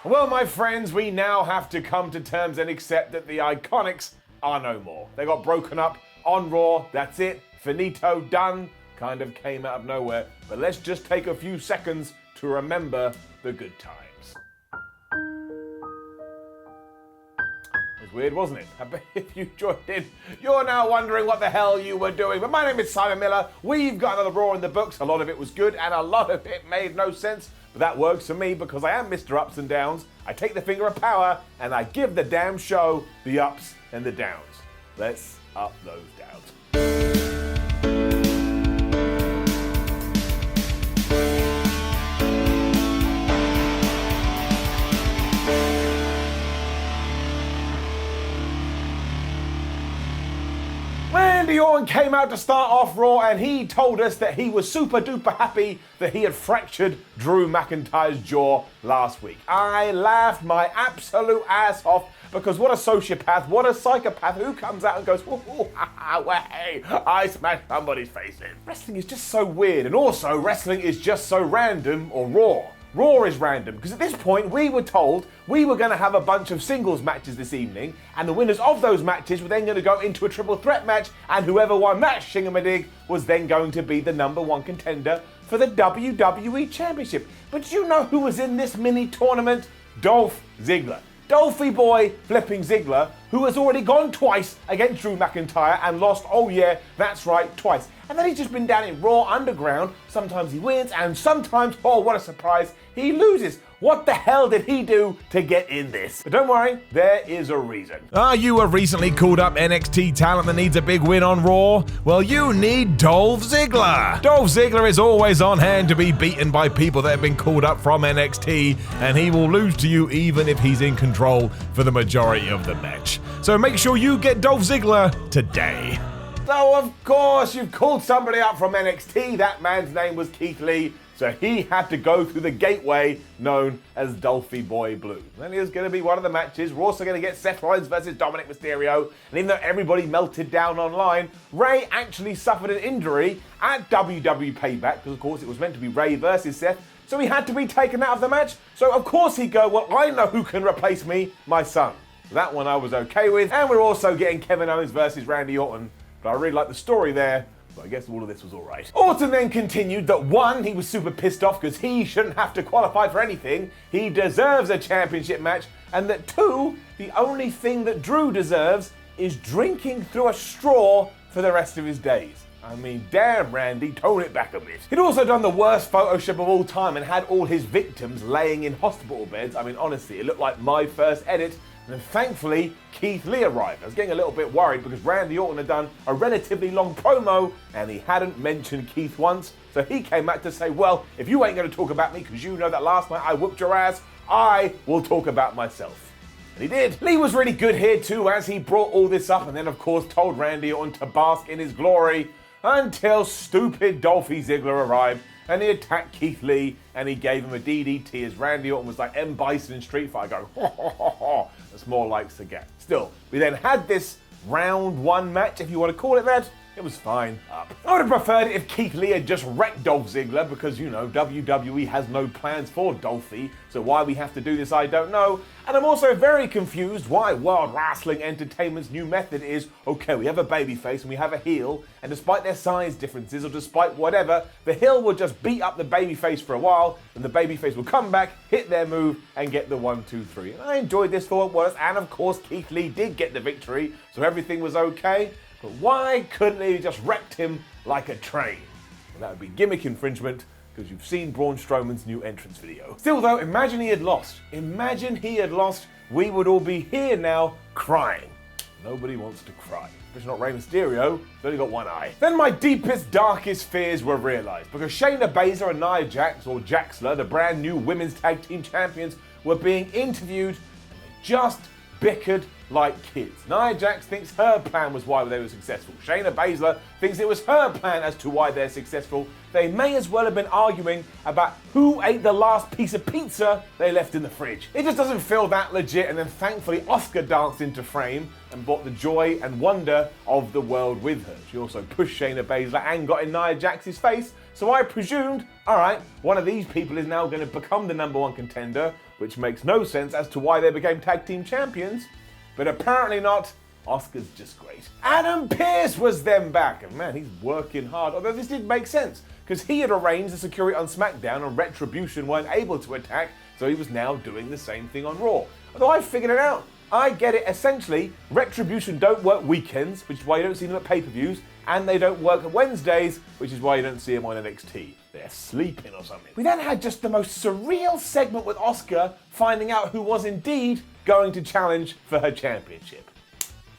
Well, my friends, we now have to come to terms and accept that the IIconics are no more. They got broken up on Raw, that's it, finito, done, kind of came out of nowhere. But let's just take a few seconds to remember the good times. It was weird, wasn't it? I bet if you joined in, you're now wondering what the hell you were doing. But my name is Simon Miller. We've got another Raw in the books. A lot of it was good and a lot of it made no sense. But that works for me because I am Mr. Ups and Downs. I take the finger of power and I give the damn show the ups and the downs. Let's up those downs. Randy Orton came out to start off Raw and he told us that he was super duper happy that he had fractured Drew McIntyre's jaw last week. I laughed my absolute ass off because what a sociopath, what a psychopath who comes out and goes, well, hey, I smashed somebody's face in. Wrestling is just so weird, and also wrestling is just so random or raw. Raw is random, because at this point we were told we were going to have a bunch of singles matches this evening, and the winners of those matches were then going to go into a triple threat match, and whoever won that shingamadig was then going to be the #1 contender for the WWE Championship. But you know who was in this mini tournament? Dolph Ziggler. Dolphy boy flipping Ziggler, who has already gone twice against Drew McIntyre and lost, oh yeah, that's right, twice. And then he's just been down in Raw Underground. Sometimes he wins, and sometimes, oh, what a surprise, he loses. What the hell did he do to get in this? But don't worry, there is a reason. Are you a recently called up NXT talent that needs a big win on Raw? Well, you need Dolph Ziggler. Dolph Ziggler is always on hand to be beaten by people that have been called up from NXT, and he will lose to you even if he's in control for the majority of the match. So make sure you get Dolph Ziggler today. So of course you've called somebody up from NXT. That man's name was Keith Lee. So he had to go through the gateway known as Dolphy Boy Blue. And it was going to be one of the matches. We're also going to get Seth Rollins versus Dominic Mysterio. And even though everybody melted down online, Ray actually suffered an injury at WWE Payback, because of course it was meant to be Ray versus Seth. So he had to be taken out of the match. So of course he'd go, well, I know who can replace me, my son. That one I was okay with. And we're also getting Kevin Owens versus Randy Orton. But I really like the story there. But I guess all of this was alright. Orton then continued that 1, he was super pissed off because he shouldn't have to qualify for anything. He deserves a championship match. And that 2, the only thing that Drew deserves is drinking through a straw for the rest of his days. I mean, damn Randy, tone it back a bit. He'd also done the worst Photoshop of all time and had all his victims laying in hospital beds. I mean, honestly, it looked like my first edit. And then thankfully, Keith Lee arrived. I was getting a little bit worried because Randy Orton had done a relatively long promo and he hadn't mentioned Keith once. So he came back to say, well, if you ain't going to talk about me because you know that last night I whooped your ass, I will talk about myself. And he did. Lee was really good here too as he brought all this up and then of course told Randy Orton to bask in his glory until stupid Dolphy Ziggler arrived. And he attacked Keith Lee and he gave him a DDT as Randy Orton was like M. Bison in Street Fighter going, ho, ho, ho, ho. That's more like Sagat. Still, we then had this round 1 match, if you want to call it that. It was fine. I would have preferred it if Keith Lee had just wrecked Dolph Ziggler because, you know, WWE has no plans for Dolphy, so why we have to do this, I don't know. And I'm also very confused why World Wrestling Entertainment's new method is, okay, we have a babyface and we have a heel, and despite their size differences or despite whatever, the heel will just beat up the babyface for a while, and the babyface will come back, hit their move, and get the 1, 2, 3. And I enjoyed this for what it was, and of course Keith Lee did get the victory, so everything was okay. But why couldn't they just wrecked him like a train? Well, that would be gimmick infringement, because you've seen Braun Strowman's new entrance video. Still though, imagine he had lost. Imagine he had lost. We would all be here now crying. Nobody wants to cry. It's not Rey Mysterio, he's only got one eye. Then my deepest, darkest fears were realised, because Shayna Baszler and Nia Jax, or Jaxler, the brand new women's tag team champions, were being interviewed, and they just bickered like kids. Nia Jax thinks her plan was why they were successful. Shayna Baszler thinks it was her plan as to why they're successful. They may as well have been arguing about who ate the last piece of pizza they left in the fridge. It just doesn't feel that legit, and then thankfully Asuka danced into frame and brought the joy and wonder of the world with her. She also pushed Shayna Baszler and got in Nia Jax's face, so I presumed, alright, one of these people is now going to become the #1 contender, which makes no sense as to why they became tag team champions. But apparently not. Asuka's just great. Adam Pearce was then back, and man, he's working hard. Although this did make sense, because he had arranged the security on SmackDown and Retribution weren't able to attack, so he was now doing the same thing on Raw. Although I figured it out. I get it. Essentially, Retribution don't work weekends, which is why you don't see them at pay-per-views, and they don't work at Wednesdays, which is why you don't see them on NXT. They're sleeping or something. We then had just the most surreal segment with Asuka finding out who was indeed going to challenge for her championship.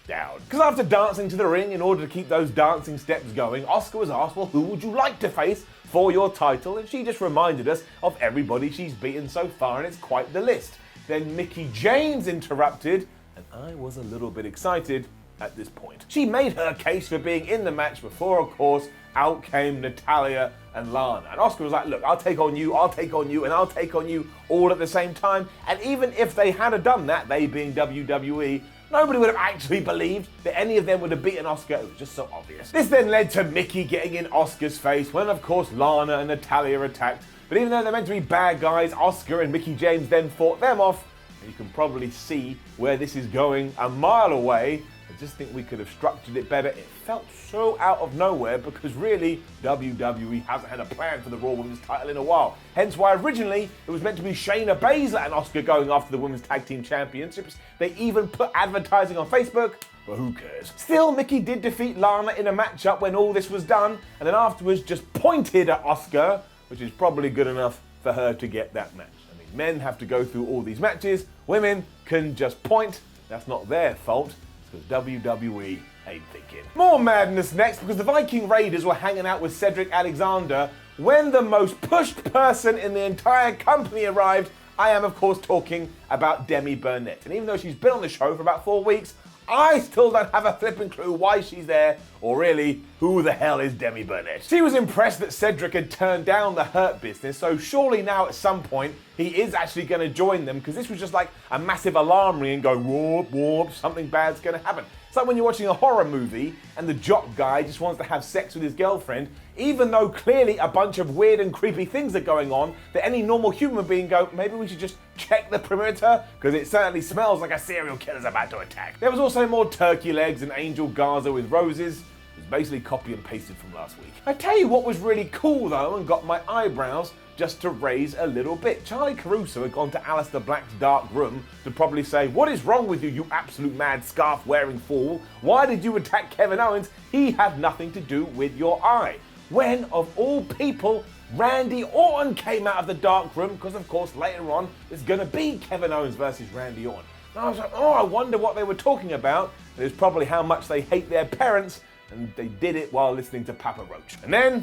Down. Because after dancing to the ring in order to keep those dancing steps going, Asuka was asked, well, who would you like to face for your title? And she just reminded us of everybody she's beaten so far, and it's quite the list. Then Mickie James interrupted, and I was a little bit excited at this point. She made her case for being in the match before, of course, out came Natalya and Lana. And Asuka was like, look, I'll take on you, and I'll take on you all at the same time. And even if they had done that, they being WWE, nobody would have actually believed that any of them would have beaten Asuka. It was just so obvious. This then led to Mickie getting in Asuka's face when, of course, Lana and Natalya attacked. But even though they're meant to be bad guys, Asuka and Mickie James then fought them off. And you can probably see where this is going a mile away. I just think we could have structured it better. It felt so out of nowhere because really WWE hasn't had a plan for the Raw Women's title in a while. Hence why originally it was meant to be Shayna Baszler and Asuka going after the Women's Tag Team Championships. They even put advertising on Facebook, but who cares? Still, Mickie did defeat Lana in a matchup when all this was done, and then afterwards just pointed at Asuka, which is probably good enough for her to get that match. I mean, men have to go through all these matches. Women can just point. That's not their fault. Because WWE ain't thinking. More madness next, because the Viking Raiders were hanging out with Cedric Alexander when the most pushed person in the entire company arrived. I am, of course, talking about Demi Burnett. And even though she's been on the show for about 4 weeks, I still don't have a flipping clue why she's there, or really, who the hell is Demi Burnett. She was impressed that Cedric had turned down the Hurt Business, so surely now at some point, he is actually going to join them, because this was just like a massive alarm ring and go, whoop, whoop, something bad's going to happen. It's like when you're watching a horror movie and the jock guy just wants to have sex with his girlfriend, even though clearly a bunch of weird and creepy things are going on, that any normal human being go, maybe we should just check the perimeter, because it certainly smells like a serial killer's about to attack. There was also more turkey legs and Angel Garza with roses. It was basically copy and pasted from last week. I tell you what was really cool though and got my eyebrows just to raise a little bit. Charlie Caruso had gone to Aleister Black's dark room to probably say, what is wrong with you, you absolute mad scarf-wearing fool? Why did you attack Kevin Owens? He had nothing to do with your eye. When, of all people, Randy Orton came out of the dark room, because of course later on it's going to be Kevin Owens versus Randy Orton. And I was like, oh, I wonder what they were talking about. It was probably how much they hate their parents, and they did it while listening to Papa Roach. And then,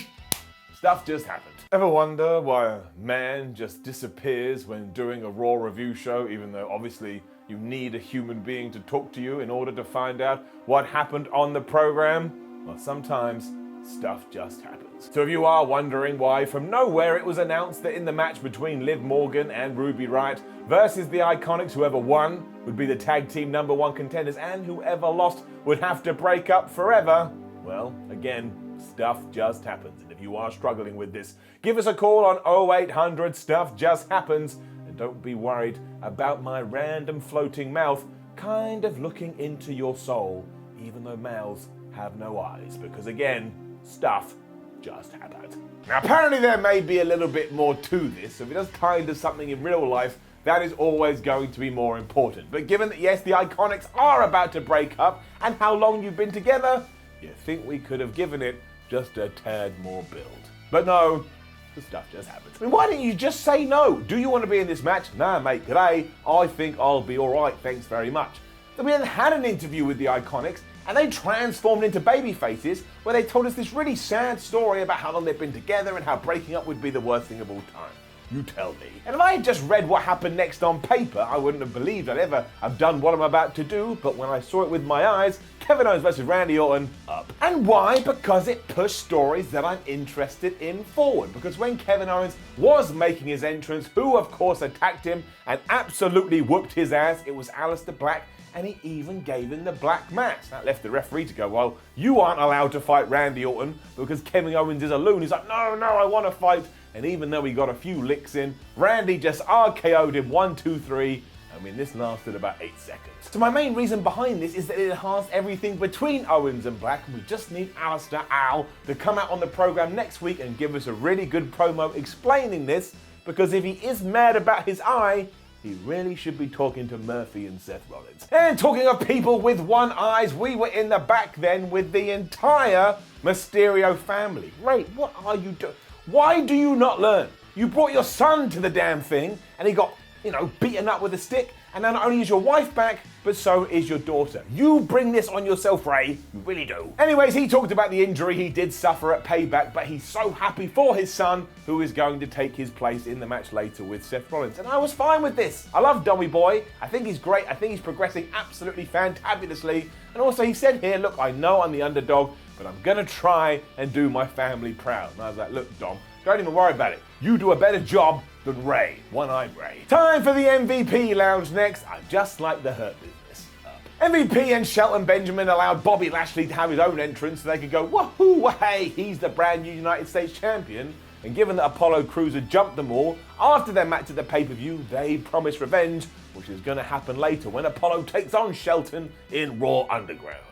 stuff just happened. Ever wonder why a man just disappears when doing a Raw review show, even though obviously you need a human being to talk to you in order to find out what happened on the program? Well, sometimes stuff just happens. So if you are wondering why from nowhere it was announced that in the match between Liv Morgan and Ruby Riott versus the IIconics, whoever won would be the tag team #1 contenders and whoever lost would have to break up forever, well, again, stuff just happens. And if you are struggling with this, give us a call on 0800 Stuff Just Happens, and don't be worried about my random floating mouth kind of looking into your soul, even though mouths have no eyes, because again, stuff just happened. Now apparently there may be a little bit more to this, so if it does tie into something in real life, that is always going to be more important. But given that yes, the IIconics are about to break up, and how long you've been together, you think we could have given it just a tad more build. But no, the stuff just happens. I mean, why didn't you just say no? Do you want to be in this match? Nah, mate, today I think I'll be alright, thanks very much. Then we then had an interview with the IIconics, and they transformed into baby faces, where they told us this really sad story about how long they've been together and how breaking up would be the worst thing of all time. You tell me. And if I had just read what happened next on paper, I wouldn't have believed I'd ever have done what I'm about to do, but when I saw it with my eyes, Kevin Owens versus Randy Orton, up. And why? Because it pushed stories that I'm interested in forward. Because when Kevin Owens was making his entrance, who of course attacked him and absolutely whooped his ass, it was Aleister Black, and he even gave him the black match. That left the referee to go, well, you aren't allowed to fight Randy Orton because Kevin Owens is a loon. He's like, no, I want to fight. And even though he got a few licks in, Randy just RKO'd him 1, 2, 3. I mean, this lasted about 8 seconds. So my main reason behind this is that it enhanced everything between Owens and Black, and we just need Aleister Al to come out on the program next week and give us a really good promo explaining this, because if he is mad about his eye, he really should be talking to Murphy and Seth Rollins. And talking of people with one eyes, we were in the back then with the entire Mysterio family. Ray, what are you doing? Why do you not learn? You brought your son to the damn thing and he got, beaten up with a stick, and now not only is your wife back, but so is your daughter. You bring this on yourself, Ray. You really do. Anyways, he talked about the injury he did suffer at Payback, but he's so happy for his son, who is going to take his place in the match later with Seth Rollins. And I was fine with this. I love Dummy Boy. I think he's great. I think he's progressing absolutely fantabulously. And also he said here, look, I know I'm the underdog, but I'm gonna try and do my family proud. And I was like, look, Dom, don't even worry about it. You do a better job than Ray. One-eyed Ray. Time for the MVP Lounge next. I just like the Hurt Business. MVP and Shelton Benjamin allowed Bobby Lashley to have his own entrance so they could go, woohoo, hey, he's the brand new United States champion. And given that Apollo Crews had jumped them all, after their match at the pay-per-view, they promised revenge, which is going to happen later when Apollo takes on Shelton in Raw Underground.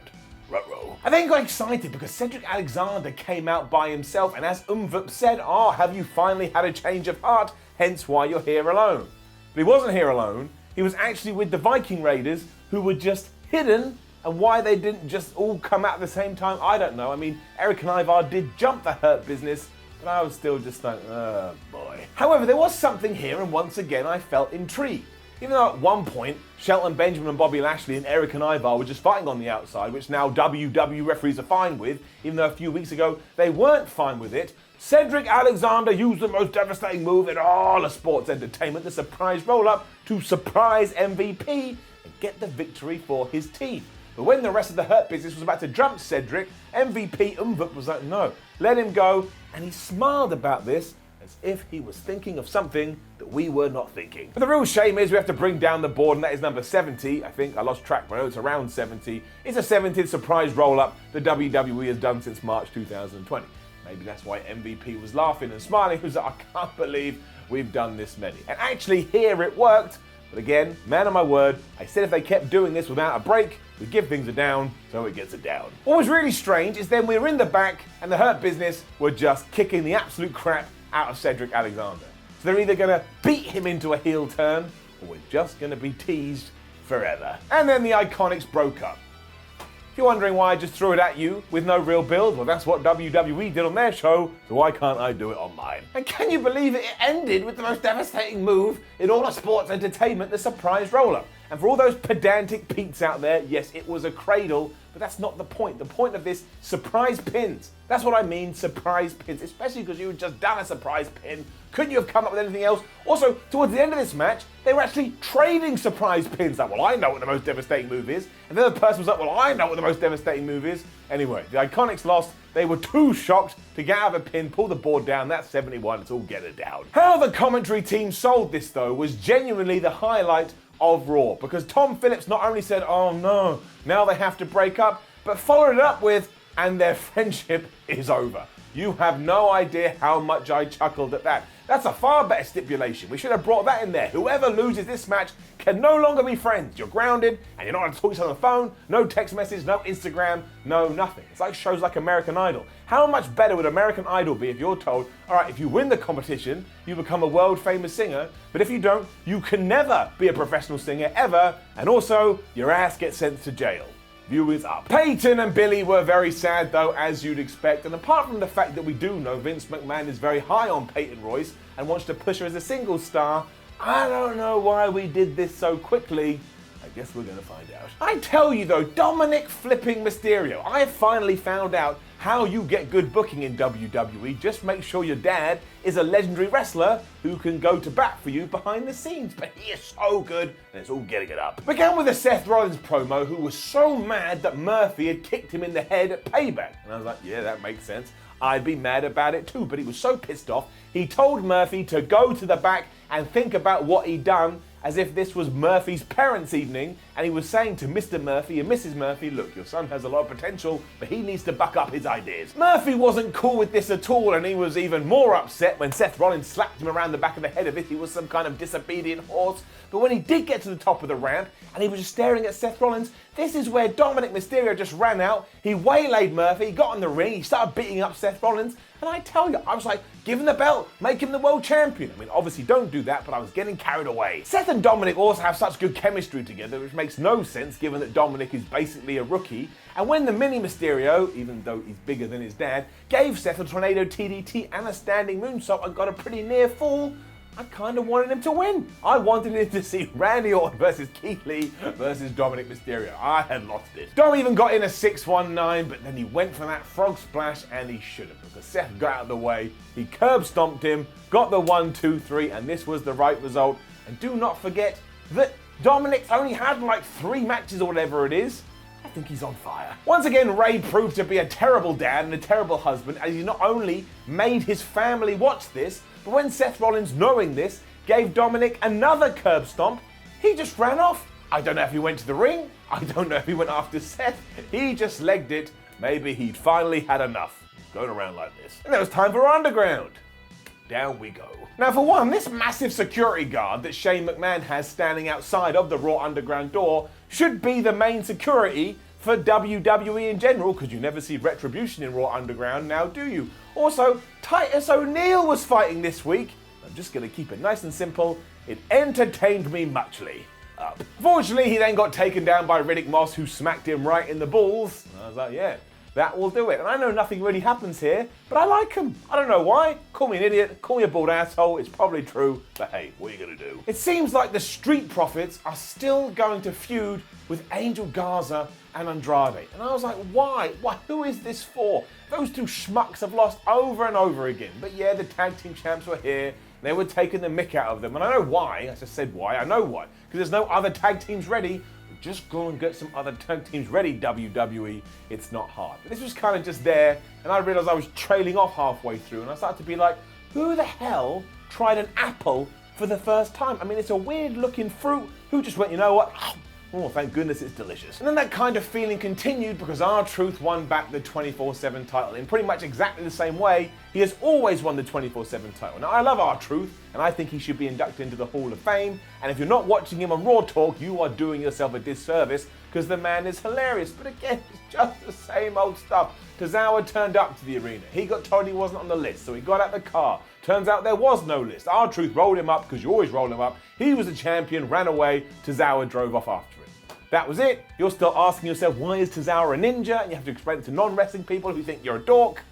Ruh-roh. I then got excited because Cedric Alexander came out by himself, and as Umvup said, have you finally had a change of heart, hence why you're here alone. But he wasn't here alone, he was actually with the Viking Raiders, who were just hidden, and why they didn't just all come out at the same time, I don't know. I mean, Eric and Ivar did jump the Hurt Business, but I was still just like, oh boy. However, there was something here, and once again I felt intrigued. Even though at one point, Shelton Benjamin and Bobby Lashley and Eric and Ivar were just fighting on the outside, which now WWE referees are fine with, even though a few weeks ago they weren't fine with it, Cedric Alexander used the most devastating move in all of sports entertainment, the surprise roll-up, to surprise MVP and get the victory for his team. But when the rest of the Hurt Business was about to jump Cedric, MVP Umvup was like, no, let him go, and he smiled about this, as if he was thinking of something that we were not thinking. But the real shame is we have to bring down the board, and that is number 70. I think I lost track, but I know it's around 70. It's a 70th surprise roll-up the WWE has done since March 2020. Maybe that's why MVP was laughing and smiling. He was like, I can't believe we've done this many. And actually here it worked. But again, man of my word, I said if they kept doing this without a break, we'd give things a down, so it gets a down. What was really strange is then we were in the back and the Hurt Business were just kicking the absolute crap out of Cedric Alexander. So they're either going to beat him into a heel turn, or we're just going to be teased forever. And then the IIconics broke up. If you're wondering why I just threw it at you with no real build, well, that's what WWE did on their show, so why can't I do it on mine? And can you believe it? It ended with the most devastating move in all of sports entertainment, the surprise roll-up. And for all those pedantic peeps out there, yes, it was a cradle, but that's not the point. The point of this, surprise pins. That's what I mean, surprise pins, especially because you had just done a surprise pin. Couldn't you have come up with anything else? Also, towards the end of this match, they were actually trading surprise pins. Like, well, I know what the most devastating move is. And the other person was like, well, I know what the most devastating move is. Anyway, the IIconics lost. They were too shocked to get out of a pin, pull the board down. That's 71. It's all get it down. How the commentary team sold this, though, was genuinely the highlight of Raw, because Tom Phillips not only said, oh no, now they have to break up, but followed it up with, and their friendship is over. You have no idea how much I chuckled at that. That's a far better stipulation. We should have brought that in there. Whoever loses this match can no longer be friends. You're grounded, and you're not allowed to talk to each other on the phone, no text message, no Instagram, no nothing. It's like shows like American Idol. How much better would American Idol be if you're told, all right, if you win the competition, you become a world famous singer, but if you don't, you can never be a professional singer ever, and also your ass gets sent to jail. Viewers up. Peyton and Billy were very sad though, as you'd expect, and apart from the fact that we do know Vince McMahon is very high on Peyton Royce and wants to push her as a single star, I don't know why we did this so quickly. I Guess we're going to find out. I tell you though, Dominic flipping Mysterio. I finally found out how you get good booking in WWE. Just make sure your dad is a legendary wrestler who can go to bat for you behind the scenes. But he is so good, and it's all getting it up. Began with a Seth Rollins promo who was so mad that Murphy had kicked him in the head at Payback. And I was like, yeah, that makes sense. I'd be mad about it too, but he was so pissed off, he told Murphy to go to the back and think about what he'd done, as if this was Murphy's parents' evening, and he was saying to Mr. Murphy and Mrs. Murphy, look, your son has a lot of potential, but he needs to buck up his ideas. Murphy wasn't cool with this at all, and he was even more upset when Seth Rollins slapped him around the back of the head as if he was some kind of disobedient horse. But when he did get to the top of the ramp, and he was just staring at Seth Rollins, this is where Dominic Mysterio just ran out. He waylaid Murphy, got in the ring, he started beating up Seth Rollins, and I tell you, I was like, give him the belt, make him the world champion. I mean, obviously don't do that, but I was getting carried away. Seth and Dominic also have such good chemistry together, which makes no sense given that Dominic is basically a rookie. And when the mini Mysterio, even though he's bigger than his dad, gave Seth a tornado TDT and a standing moonsault and got a pretty near fall, I kind of wanted him to win. I wanted him to see Randy Orton versus Keith Lee versus Dominic Mysterio. I had lost it. Dom even got in a 619, but then he went for that frog splash and he should have, because Seth got out of the way. He curb stomped him, got the 1, 2, 3, and this was the right result. And do not forget that Dominic's only had like 3 matches or whatever it is. I think he's on fire. Once again, Ray proved to be a terrible dad and a terrible husband, as he not only made his family watch this, but when Seth Rollins, knowing this, gave Dominic another curb stomp, he just ran off. I don't know if he went to the ring. I don't know if he went after Seth. He just legged it. Maybe he'd finally had enough going around like this. And it was time for Underground. Down we go. Now for one, this massive security guard that Shane McMahon has standing outside of the Raw Underground door should be the main security for WWE in general, because you never see Retribution in Raw Underground now, do you? Also, Titus O'Neil was fighting this week. I'm just going to keep it nice and simple. It entertained me muchly. Fortunately, he then got taken down by Riddick Moss, who smacked him right in the balls. And I was like, yeah, that will do it. And I know nothing really happens here, but I like him. I don't know why. Call me an idiot, call me a bald asshole. It's probably true, but hey, what are you going to do? It seems like the Street Profits are still going to feud with Angel Garza and Andrade. And I was like, why? Who is this for? Those two schmucks have lost over and over again. But yeah, the tag team champs were here. They were taking the mick out of them. And I know why. I just said why. I know why. Because there's no other tag teams ready. Just go and get some other tag teams ready, WWE. It's not hard. But this was kind of just there. And I realized I was trailing off halfway through. And I started to be like, who the hell tried an apple for the first time? I mean, it's a weird looking fruit. Who just went, you know what? Oh, thank goodness it's delicious. And then that kind of feeling continued because R-Truth won back the 24/7 title in pretty much exactly the same way he has always won the 24/7 title. Now, I love R-Truth, and I think he should be inducted into the Hall of Fame. And if you're not watching him on Raw Talk, you are doing yourself a disservice because the man is hilarious. But again, it's just the same old stuff. Tozawa turned up to the arena. He got told he wasn't on the list, so he got out the car. Turns out there was no list. R-Truth rolled him up because you always roll him up. He was the champion, ran away. Tozawa drove off after him. That was it. You're still asking yourself, why is Tozawa a ninja? And you have to explain it to non-wrestling people who think you're a dork.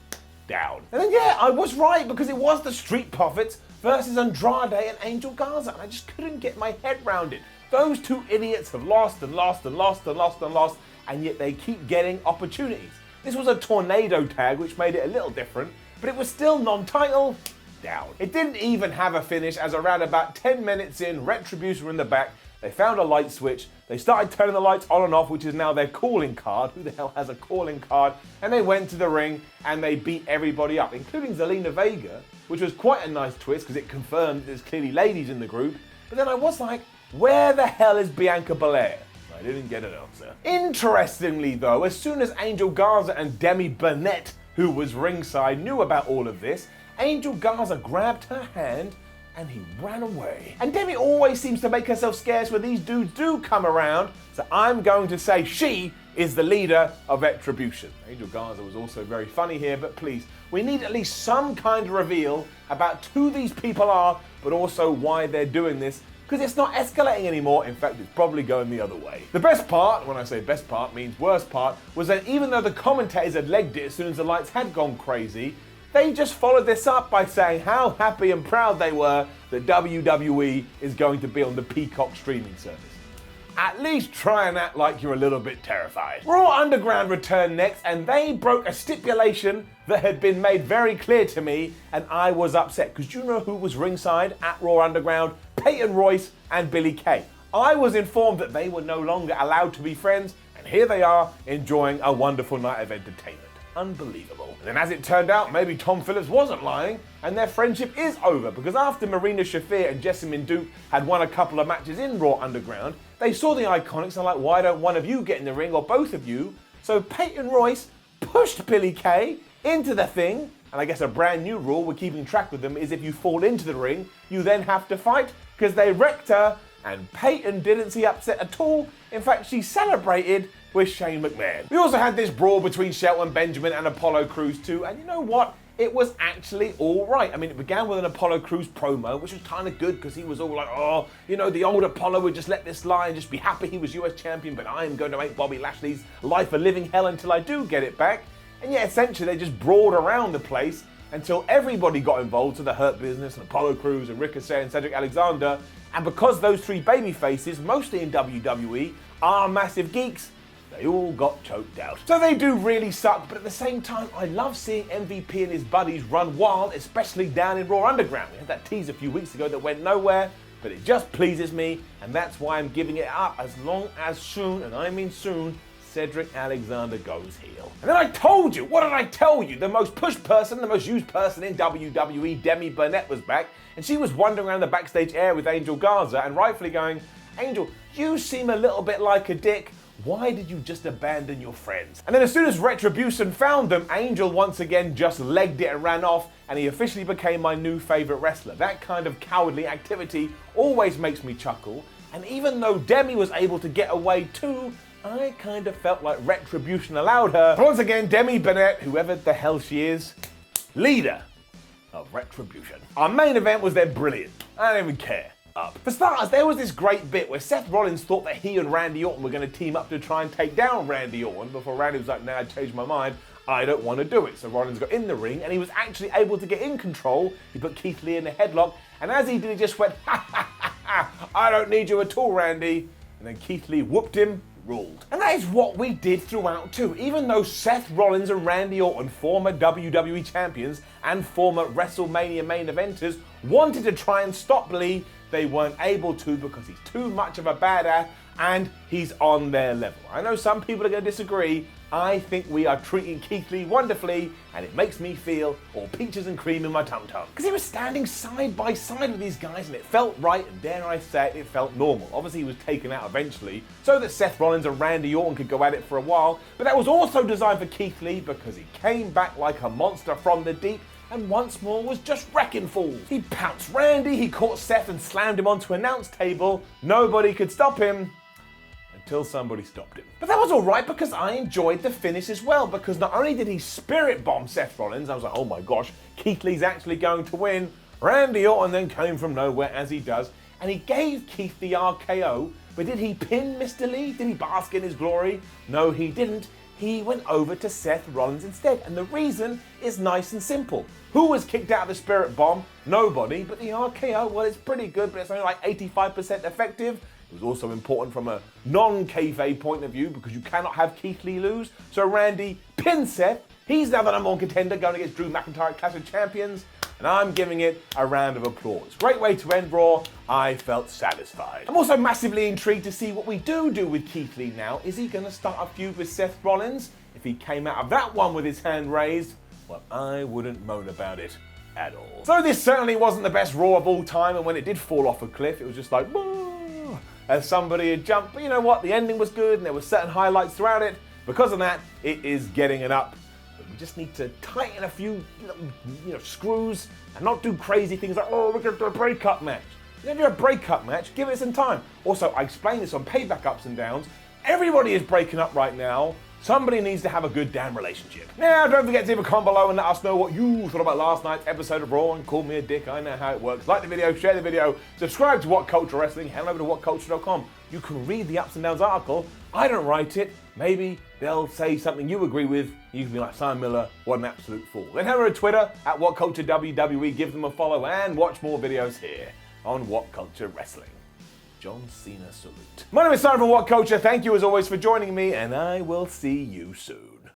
Down. And then yeah, I was right because it was the Street Profits versus Andrade and Angel Garza. And I just couldn't get my head round it. Those two idiots have lost and lost and lost and lost and lost, and yet they keep getting opportunities. This was a tornado tag, which made it a little different, but it was still non-title. Down. It didn't even have a finish, as around about 10 minutes in, Retribution were in the back. They found a light switch. They started turning the lights on and off, which is now their calling card. Who the hell has a calling card? And they went to the ring and they beat everybody up, including Zelina Vega, which was quite a nice twist because it confirmed there's clearly ladies in the group. But then I was like, where the hell is Bianca Belair? I didn't get an answer. Interestingly though, as soon as Angel Garza and Demi Burnett, who was ringside, knew about all of this, Angel Garza grabbed her hand and he ran away. And Demi always seems to make herself scarce when these dudes do come around, so I'm going to say she is the leader of Retribution. Angel Garza was also very funny here, but please, we need at least some kind of reveal about who these people are, but also why they're doing this, because it's not escalating anymore. In fact, it's probably going the other way. The best part, when I say best part means worst part, was that even though the commentators had legged it as soon as the lights had gone crazy, they just followed this up by saying how happy and proud they were that WWE is going to be on the Peacock streaming service. at least try and act like you're a little bit terrified. Raw Underground returned next, and they broke a stipulation that had been made very clear to me, and I was upset, because you know who was ringside at Raw Underground? Peyton Royce and Billie Kay. I was informed that they were no longer allowed to be friends, and here they are enjoying a wonderful night of entertainment. Unbelievable. And then as it turned out, maybe Tom Phillips wasn't lying, and their friendship is over, because after Marina Shafir and Jessamine Duke had won a couple of matches in Raw Underground, they saw the IIconics and like, why don't one of you get in the ring, or both of you? So Peyton Royce pushed Billie Kay into the thing, and I guess a brand new rule we're keeping track with them is if you fall into the ring, you then have to fight, because they wrecked her, and Peyton didn't seem upset at all. In fact, she celebrated with Shane McMahon. We also had this brawl between Shelton Benjamin and Apollo Crews too, and you know what? It was actually all right. I mean, it began with an Apollo Crews promo, which was kind of good because he was all like, oh, you know, the old Apollo would just let this lie and just be happy he was US champion, but I am going to make Bobby Lashley's life a living hell until I do get it back. And yeah, essentially they just brawled around the place until everybody got involved, so the Hurt Business and Apollo Crews and Ricochet and Cedric Alexander. And because those three baby faces, mostly in WWE, are massive geeks, they all got choked out. So they do really suck, but at the same time, I love seeing MVP and his buddies run wild, especially down in Raw Underground. We had that tease a few weeks ago that went nowhere, but it just pleases me, and that's why I'm giving it up as long as soon, and I mean soon, Cedric Alexander goes heel. And then I told you, what did I tell you? The most pushed person, the most used person in WWE, Demi Burnett, was back, and she was wandering around the backstage area with Angel Garza and rightfully going, Angel, you seem a little bit like a dick. Why did you just abandon your friends? And then as soon as Retribution found them, Angel once again just legged it and ran off, and he officially became my new favorite wrestler. That kind of cowardly activity always makes me chuckle, and even though Demi was able to get away too, I kind of felt like Retribution allowed her. Once again, Demi Burnett, whoever the hell she is, leader of Retribution. Our main event was then brilliant. I don't even care. For starters, there was this great bit where Seth Rollins thought that he and Randy Orton were going to team up to try and take down Randy Orton before Randy was like, nah, I changed my mind. I don't want to do it. So Rollins got in the ring and he was actually able to get in control. He put Keith Lee in a headlock, and as he did, he just went, ha ha ha ha, I don't need you at all, Randy. And then Keith Lee whooped him, ruled. And that is what we did throughout too. Even though Seth Rollins and Randy Orton, former WWE champions and former WrestleMania main eventers, wanted to try and stop Lee, they weren't able to because he's too much of a badass and he's on their level. I know some people are going to disagree. I think we are treating Keith Lee wonderfully, and it makes me feel all peaches and cream in my tum-tum. Because he was standing side by side with these guys and it felt right, and dare I say it, it felt normal. Obviously he was taken out eventually so that Seth Rollins and Randy Orton could go at it for a while, but that was also designed for Keith Lee because he came back like a monster from the deep and once more was just wrecking fools. He pounced Randy, he caught Seth and slammed him onto an announce table. Nobody could stop him until somebody stopped him. But that was alright because I enjoyed the finish as well, because not only did he spirit bomb Seth Rollins, I was like, oh my gosh, Keith Lee's actually going to win. Randy Orton then came from nowhere, as he does, and he gave Keith the RKO, but did he pin Mr. Lee? Did he bask in his glory? No, he didn't. He went over to Seth Rollins instead, and the reason is nice and simple. Who was kicked out of the Spirit Bomb? Nobody, but the RKO, well, it's pretty good, but it's only like 85% effective. It was also important from a non-kayfabe point of view because you cannot have Keith Lee lose. So Randy pinned Seth. He's now the number one contender going against Drew McIntyre at Clash of Champions, and I'm giving it a round of applause. Great way to end Raw. I felt satisfied. I'm also massively intrigued to see what we do with Keith Lee now. Is he going to start a feud with Seth Rollins? If he came out of that one with his hand raised, well, I wouldn't moan about it at all. So this certainly wasn't the best Raw of all time, and when it did fall off a cliff, it was just like, whoa, as somebody had jumped. But you know what? The ending was good, and there were certain highlights throughout it. Because of that, it is getting it up. But we just need to tighten a few screws and not do crazy things like, oh, we're going to do a breakup match. You know, do a breakup match, give it some time. Also, I explained this on Payback Ups and Downs. Everybody is breaking up right now. Somebody needs to have a good damn relationship. Now, don't forget to leave a comment below and let us know what you thought about last night's episode of Raw and call me a dick. I know how it works. Like the video, share the video, subscribe to WhatCulture Wrestling, head over to WhatCulture.com. You can read the Ups and Downs article. I don't write it. Maybe they'll say something you agree with. You can be like, Simon Miller, what an absolute fool. Then head over to Twitter at WhatCultureWWE, give them a follow and watch more videos here on WhatCulture Wrestling. John Cena salute. My name is Simon from WhatCulture. Thank you as always for joining me, and I will see you soon.